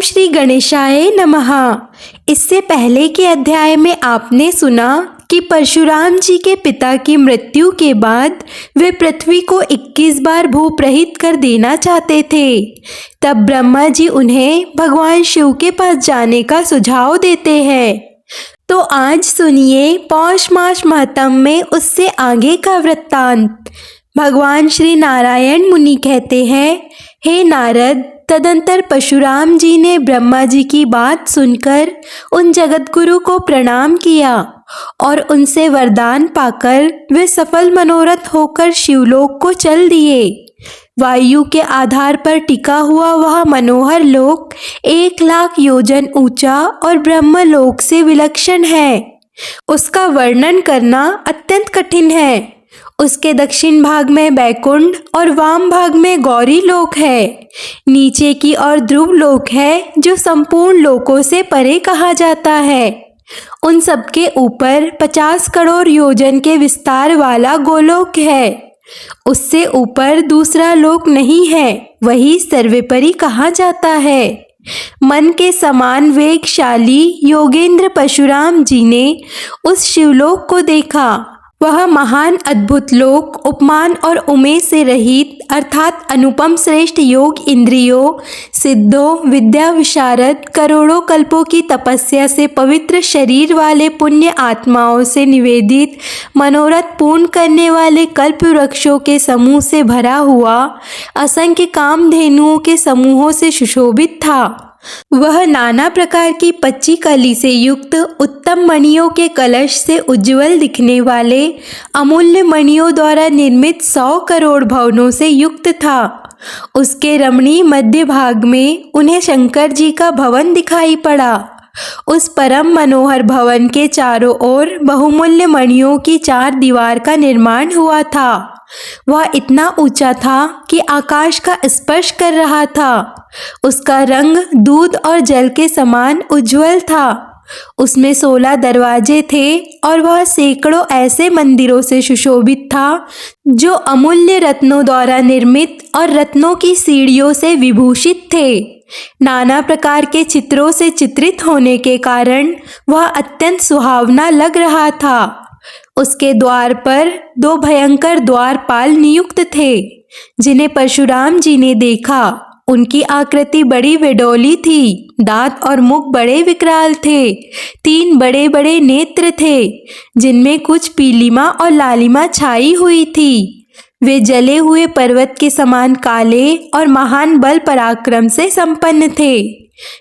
श्री गणेशाय नमः। इससे पहले के अध्याय में आपने सुना कि परशुराम जी के पिता की मृत्यु के बाद वे पृथ्वी को 21 बार भूप्रहित कर देना चाहते थे। तब ब्रह्मा जी उन्हें भगवान शिव के पास जाने का सुझाव देते हैं। तो आज सुनिए पौष मास महत्म में उससे आगे का वृत्तांत। भगवान श्री नारायण मुनि कहते हैं, हे नारद, तदंतर परशुराम जी ने ब्रह्मा जी की बात सुनकर उन जगतगुरु को प्रणाम किया और उनसे वरदान पाकर वे सफल मनोरथ होकर शिवलोक को चल दिए। वायु के आधार पर टिका हुआ वह मनोहर लोक 1,00,000 योजन ऊंचा और ब्रह्मलोक से विलक्षण है। उसका वर्णन करना अत्यंत कठिन है। उसके दक्षिण भाग में बैकुंठ और वाम भाग में गौरी लोक है। नीचे की ओर ध्रुव लोक है जो संपूर्ण लोकों से परे कहा जाता है। उन सबके ऊपर 50 करोड़ योजन के विस्तार वाला गोलोक है। उससे ऊपर दूसरा लोक नहीं है, वही सर्वोपरि कहा जाता है। मन के समान वेगशाली योगेंद्र परशुराम जी ने उस शिवलोक को देखा। वह महान अद्भुत लोक उपमान और उमेश से रहित अर्थात अनुपम श्रेष्ठ योग इंद्रियों, सिद्धों, विद्या विशारद, करोड़ों कल्पों की तपस्या से पवित्र शरीर वाले पुण्य आत्माओं से निवेदित मनोरथ पूर्ण करने वाले कल्प वृक्षों के समूह से भरा हुआ असंख्य कामधेनुओं के समूहों से सुशोभित था। वह नाना प्रकार की 25 कली से युक्त उत्तम मणियों के कलश से उज्जवल दिखने वाले अमूल्य मणियों द्वारा निर्मित 100 करोड़ भवनों से युक्त था। उसके रमणीय मध्य भाग में उन्हें शंकर जी का भवन दिखाई पड़ा। उस परम मनोहर भवन के चारों ओर बहुमूल्य मणियों की 4 दीवार का निर्माण हुआ था। वह इतना ऊंचा था कि आकाश का स्पर्श कर रहा था। उसका रंग दूध और जल के समान उज्जवल था। उसमें 16 दरवाजे थे और वह सैकड़ों ऐसे मंदिरों से सुशोभित था जो अमूल्य रत्नों द्वारा निर्मित और रत्नों की सीढ़ियों से विभूषित थे। नाना प्रकार के चित्रों से चित्रित होने के कारण वह अत्यंत सुहावना लग रहा था। उसके द्वार पर 2 भयंकर द्वारपाल नियुक्त थे, जिन्हें परशुराम जी ने देखा। उनकी आकृति बड़ी विडौली थी, दांत और मुख बड़े विकराल थे। 3 बड़े बड़े नेत्र थे, जिनमें कुछ पीलिमा और लालिमा छाई हुई थी। वे जले हुए पर्वत के समान काले और महान बल पराक्रम से संपन्न थे।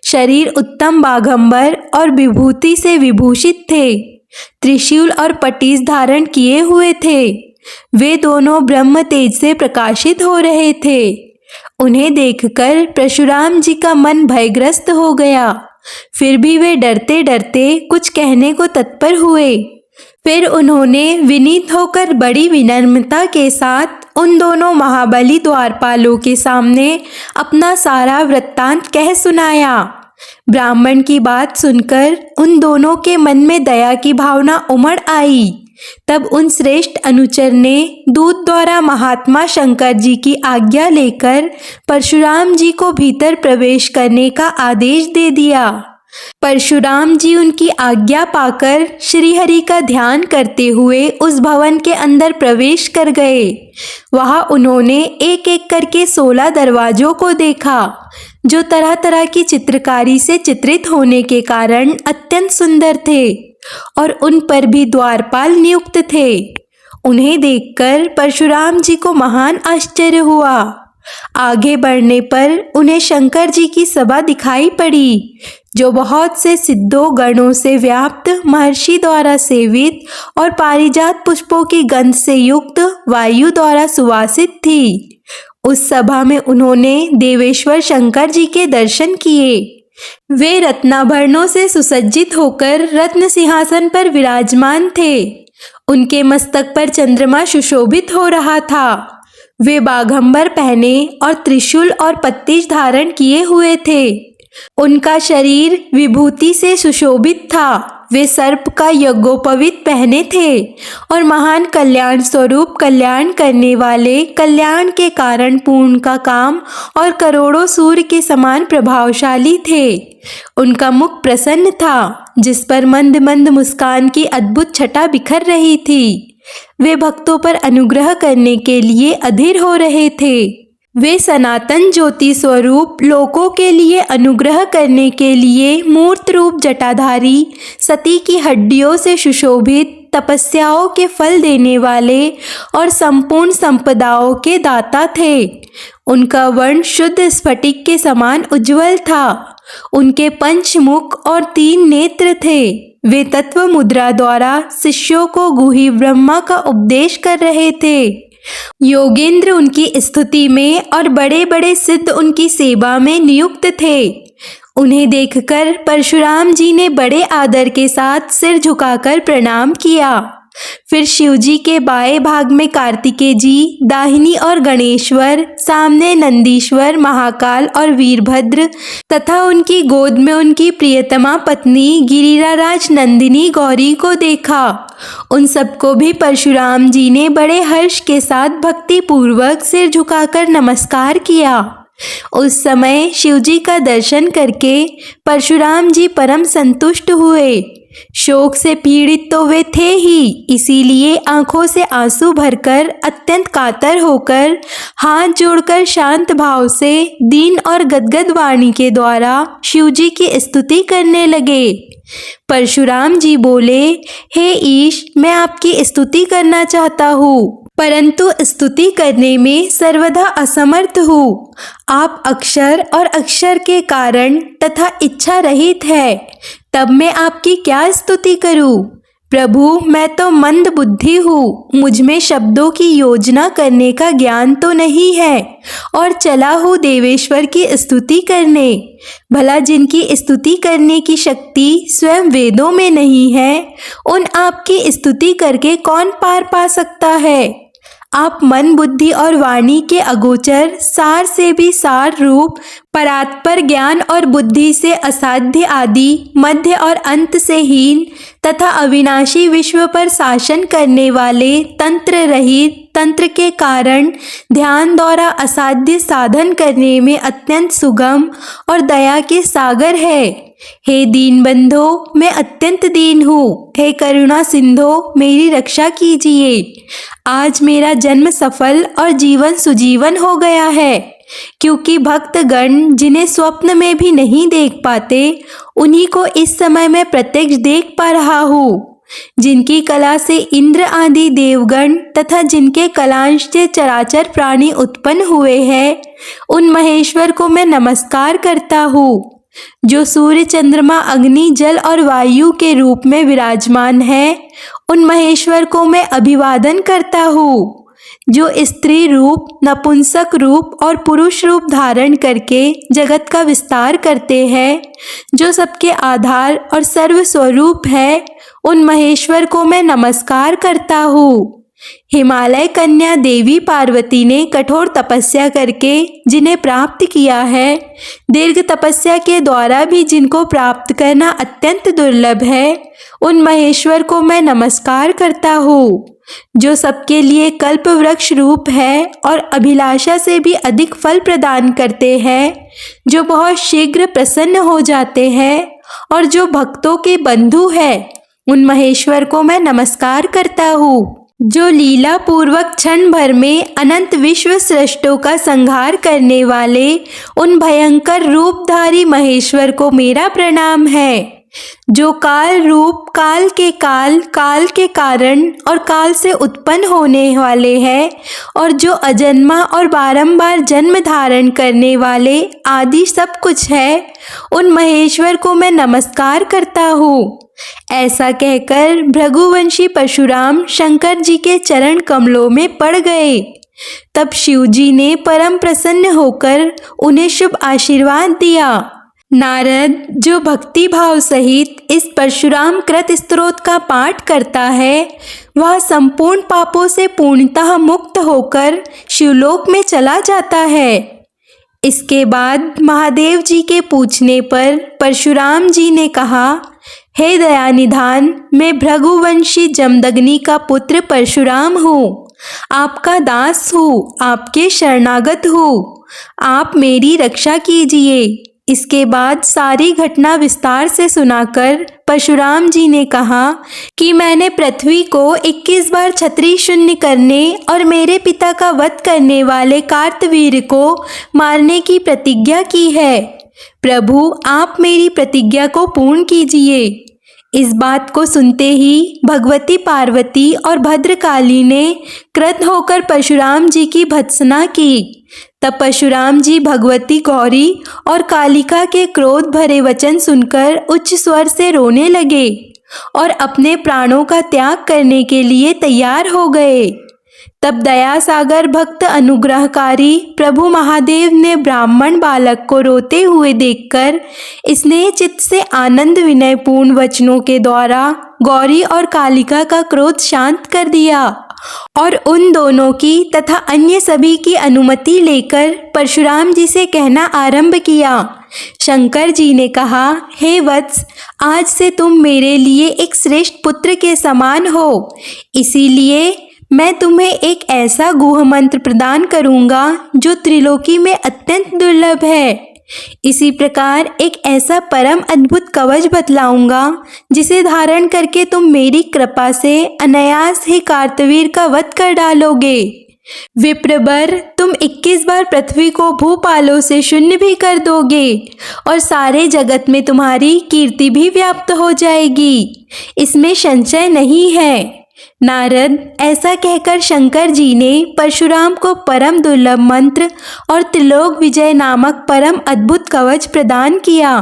शरीर उत्तम बाघंबर और विभूति से विभूषित थे। त्रिशूल और पटीस धारण किए हुए थे। वे दोनों ब्रह्म तेज से प्रकाशित हो रहे थे। उन्हें देखकर परशुराम जी का मन भयग्रस्त हो गया। फिर भी वे डरते डरते कुछ कहने को तत्पर हुए। फिर उन्होंने विनीत होकर बड़ी विनम्रता के साथ उन दोनों महाबली द्वारपालों के सामने अपना सारा वृत्तांत कह सुनाया। ब्राह्मण की बात सुनकर उन दोनों के मन में दया की भावना उमड़ आई। तब उन श्रेष्ठ अनुचर ने दूत द्वारा महात्मा शंकर जी की आज्ञा लेकर परशुराम जी को भीतर प्रवेश करने का आदेश दे दिया। परशुराम जी उनकी आज्ञा पाकर श्रीहरि का ध्यान करते हुए उस भवन के अंदर प्रवेश कर गए। वहां उन्होंने एक एक करके 16 दरवाजों को देखा, जो तरह तरह की चित्रकारी से चित्रित होने के कारण अत्यंत सुंदर थे और उन पर भी द्वारपाल नियुक्त थे। उन्हें देखकर परशुराम जी को महान आश्चर्य हुआ। आगे बढ़ने पर उन्हें शंकर जी की सभा दिखाई पड़ी, जो बहुत से सिद्धों गणों से व्याप्त महर्षि द्वारा सेवित और पारिजात पुष्पों की गंध से युक्त वायु द्वारा सुवासित थी। उस सभा में उन्होंने देवेश्वर शंकर जी के दर्शन किए। वे रत्नाभरणों से सुसज्जित होकर रत्न सिंहासन पर विराजमान थे। उनके मस्तक पर चंद्रमा सुशोभित हो रहा था। वे बाघंबर पहने और त्रिशूल और पत्तीश धारण किए हुए थे। उनका शरीर विभूति से सुशोभित था। वे सर्प का यज्ञोपवीत पहने थे और महान कल्याण स्वरूप कल्याण करने वाले कल्याण के कारण पूर्ण का काम और करोड़ों सूर्य के समान प्रभावशाली थे। उनका मुख प्रसन्न था जिस पर मंद मंद मुस्कान की अद्भुत छटा बिखर रही थी। वे भक्तों पर अनुग्रह करने के लिए अधीर हो रहे थे। वे सनातन ज्योति स्वरूप लोकों के लिए अनुग्रह करने के लिए मूर्त रूप जटाधारी सती की हड्डियों से सुशोभित तपस्याओं के फल देने वाले और संपूर्ण संपदाओं के दाता थे। उनका वर्ण शुद्ध स्फटिक के समान उज्जवल था। उनके पंचमुख और 3 नेत्र थे। वे तत्व मुद्रा द्वारा शिष्यों को गुही ब्रह्मा का उपदेश कर रहे थे। योगेंद्र उनकी स्तुति में और बड़े बड़े सिद्ध उनकी सेवा में नियुक्त थे। उन्हें देखकर परशुराम जी ने बड़े आदर के साथ सिर झुकाकर प्रणाम किया। फिर शिवजी के बाएं भाग में कार्तिकेय जी, दाहिनी और गणेश्वर, सामने नंदीश्वर, महाकाल और वीरभद्र तथा उनकी गोद में उनकी प्रियतमा पत्नी गिरिराराज नंदिनी गौरी को देखा। उन सबको भी परशुराम जी ने बड़े हर्ष के साथ भक्ति पूर्वक सिर झुकाकर नमस्कार किया। उस समय शिवजी का दर्शन करके परशुराम जी परम संतुष्ट हुए। शोक से पीड़ित तो वे थे ही, इसीलिए आंखों से आंसू भरकर अत्यंत कातर होकर हाथ जोड़कर शांत भाव से दीन और गदगद वाणी के द्वारा शिवजी की स्तुति करने लगे। परशुराम जी बोले, हे ईश, मैं आपकी स्तुति करना चाहता हूँ, परंतु स्तुति करने में सर्वदा असमर्थ हूँ। आप अक्षर और अक्षर के कारण तथा इच्छा रहित है, तब मैं आपकी क्या स्तुति करूं? प्रभु, मैं तो मंद बुद्धि हूँ, मुझ में शब्दों की योजना करने का ज्ञान तो नहीं है और चला हूँ देवेश्वर की स्तुति करने। भला जिनकी स्तुति करने की शक्ति स्वयं वेदों में नहीं है, उन आपकी स्तुति करके कौन पार पा सकता है? आप मन, बुद्धि और वाणी के अगोचर, सार से भी सार रूप, परात्पर ज्ञान और बुद्धि से असाध्य आदि, मध्य और अंत से हीन तथा अविनाशी विश्व पर शासन करने वाले, तंत्र रहित, तंत्र के कारण ध्यान द्वारा असाध्य साधन करने में अत्यंत सुगम और दया के सागर है। हे दीन बंधो, मैं अत्यंत दीन हूँ। हे करुणा सिंधो, मेरी रक्षा कीजिए। आज मेरा जन्म सफल और जीवन सुजीवन हो गया है, क्योंकि भक्तगण जिन्हें स्वप्न में भी नहीं देख पाते, उन्हीं को इस समय मैं प्रत्यक्ष देख पा रहा हूँ। जिनकी कला से इंद्र आदि देवगण तथा जिनके कलांश से चराचर प्राणी उत्पन्न हुए हैं, उन महेश्वर को मैं नमस्कार करता हूँ। जो सूर्य, चंद्रमा, अग्नि, जल और वायु के रूप में विराजमान है, उन महेश्वर को मैं अभिवादन करता हूँ। जो स्त्री रूप, नपुंसक रूप और पुरुष रूप धारण करके जगत का विस्तार करते हैं, जो सबके आधार और सर्व स्वरूप है, उन महेश्वर को मैं नमस्कार करता हूँ। हिमालय कन्या देवी पार्वती ने कठोर तपस्या करके जिन्हें प्राप्त किया है, दीर्घ तपस्या के द्वारा भी जिनको प्राप्त करना अत्यंत दुर्लभ है, उन महेश्वर को मैं नमस्कार करता हूँ। जो सबके लिए कल्प वृक्ष रूप है और अभिलाषा से भी अधिक फल प्रदान करते हैं, जो बहुत शीघ्र प्रसन्न हो जाते हैं और जो भक्तों के बंधु है, उन महेश्वर को मैं नमस्कार करता हूँ। जो लीला पूर्वक क्षण भर में अनंत विश्व सृष्टों का संहार करने वाले उन भयंकर रूपधारी महेश्वर को मेरा प्रणाम है। जो काल रूप, काल के कारण और काल से उत्पन्न होने वाले हैं, और जो अजन्मा और बारंबार जन्म धारण करने वाले आदि सब कुछ है, उन महेश्वर को मैं नमस्कार करता हूँ। ऐसा कहकर भृगुवंशी परशुराम शंकर जी के चरण कमलों में पड़ गए। तब शिवजी ने परम प्रसन्न होकर उन्हें शुभ आशीर्वाद दिया। नारद, जो भक्ति भाव सहित इस परशुराम कृत स्तोत्र का पाठ करता है, वह संपूर्ण पापों से पूर्णतः मुक्त होकर शिवलोक में चला जाता है। इसके बाद महादेव जी के पूछने पर परशुराम जी ने कहा, हे दयानिधान, मैं भृगुवंशी जमदग्नि का पुत्र परशुराम हूँ। आपका दास हूँ, आपके शरणागत हूँ। आप मेरी रक्षा कीजिए। इसके बाद सारी घटना विस्तार से सुनाकर परशुराम जी ने कहा कि मैंने पृथ्वी को 21 बार छत्री शून्य करने और मेरे पिता का वध करने वाले कार्तवीर्य को मारने की प्रतिज्ञा की है। प्रभु, आप मेरी प्रतिज्ञा को पूर्ण कीजिए। इस बात को सुनते ही भगवती पार्वती और भद्रकाली ने क्रुद्ध होकर परशुराम जी की भत्सना की। तब परशुराम जी भगवती गौरी और कालिका के क्रोध भरे वचन सुनकर उच्च स्वर से रोने लगे और अपने प्राणों का त्याग करने के लिए तैयार हो गए। तब दया सागर भक्त अनुग्रहकारी प्रभु महादेव ने ब्राह्मण बालक को रोते हुए देखकर स्नेह चित्त से आनंद विनय पूर्ण वचनों के द्वारा गौरी और कालिका का क्रोध शांत कर दिया और उन दोनों की तथा अन्य सभी की अनुमति लेकर परशुराम जी से कहना आरंभ किया। शंकर जी ने कहा, हे वत्स, आज से तुम मेरे लिए एक श्रेष्ठ पुत्र के समान हो। इसीलिए मैं तुम्हें एक ऐसा गुह मंत्र प्रदान करूंगा जो त्रिलोकी में अत्यंत दुर्लभ है। इसी प्रकार एक ऐसा परम अद्भुत कवच बतलाऊंगा जिसे धारण करके तुम मेरी कृपा से अनायास ही कार्तवीर्य का वध कर डालोगे। विप्रवर, तुम 21 बार पृथ्वी को भूपालों से शून्य भी कर दोगे और सारे जगत में तुम्हारी कीर्ति भी व्याप्त हो जाएगी। इसमें संशय नहीं है। नारद, ऐसा कहकर शंकर जी ने परशुराम को परम दुर्लभ मंत्र और त्रिलोक विजय नामक परम अद्भुत कवच प्रदान किया।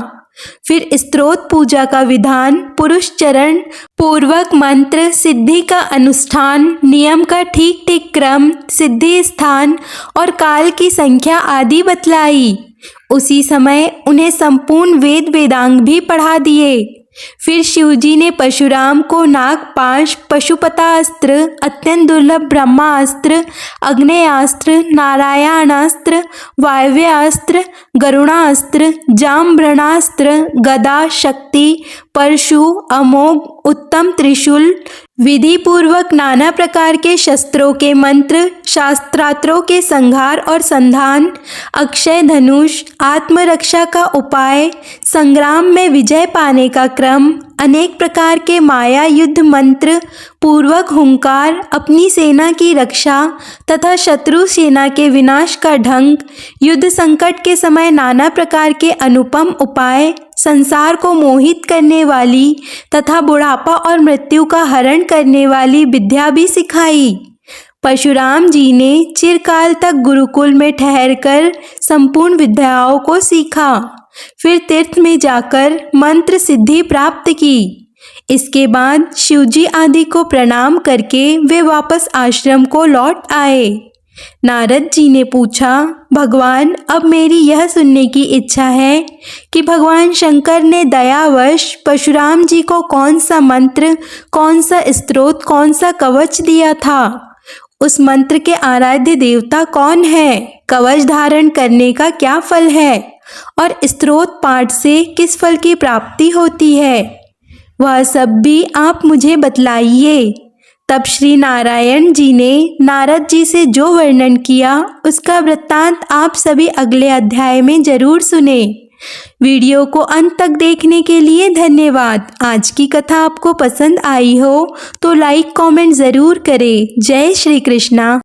फिर स्तोत्र पूजा का विधान, पुरुष चरण पूर्वक मंत्र सिद्धि का अनुष्ठान, नियम का ठीक ठीक क्रम, सिद्धि स्थान और काल की संख्या आदि बतलाई। उसी समय उन्हें संपूर्ण वेद वेदांग भी पढ़ा दिए। फिर शिवजी ने परशुराम को नागपाश, पशुपतास्त्र, अत्यंत दुर्लभ ब्रह्मास्त्र, अग्नेयास्त्र, नारायणास्त्र, वायव्यास्त्र, गरुणास्त्र, जाम्बरणास्त्र, गदा, शक्ति, परशु, अमोघ, उत्तम त्रिशूल, विधि पूर्वक नाना प्रकार के शस्त्रों के मंत्र, शास्त्रास्त्रों के संहार और संधान, अक्षय धनुष, आत्मरक्षा का उपाय, संग्राम में विजय पाने का क्रम, अनेक प्रकार के माया युद्ध मंत्र, पूर्वक हुंकार, अपनी सेना की रक्षा तथा शत्रु सेना के विनाश का ढंग, युद्ध संकट के समय नाना प्रकार के अनुपम उपाय, संसार को मोहित करने वाली तथा बुढ़ापा और मृत्यु का हरण करने वाली विद्या भी सिखाई। परशुराम जी ने चिरकाल तक गुरुकुल में ठहरकर संपूर्ण विद्याओं को सीखा। फिर तीर्थ में जाकर मंत्र सिद्धि प्राप्त की। इसके बाद शिवजी आदि को प्रणाम करके वे वापस आश्रम को लौट आए। नारद जी ने पूछा, भगवान, अब मेरी यह सुनने की इच्छा है कि भगवान शंकर ने दयावश परशुराम जी को कौन सा मंत्र, कौन सा स्तोत्र, कौन सा कवच दिया था। उस मंत्र के आराध्य देवता कौन है, कवच धारण करने का क्या फल है और स्तोत्र पाठ से किस फल की प्राप्ति होती है, वह सब भी आप मुझे बतलाइए। तब श्री नारायण जी ने नारद जी से जो वर्णन किया उसका वृत्तांत आप सभी अगले अध्याय में जरूर सुने। वीडियो को अंत तक देखने के लिए धन्यवाद। आज की कथा आपको पसंद आई हो तो लाइक कमेंट ज़रूर करें। जय श्री कृष्णा।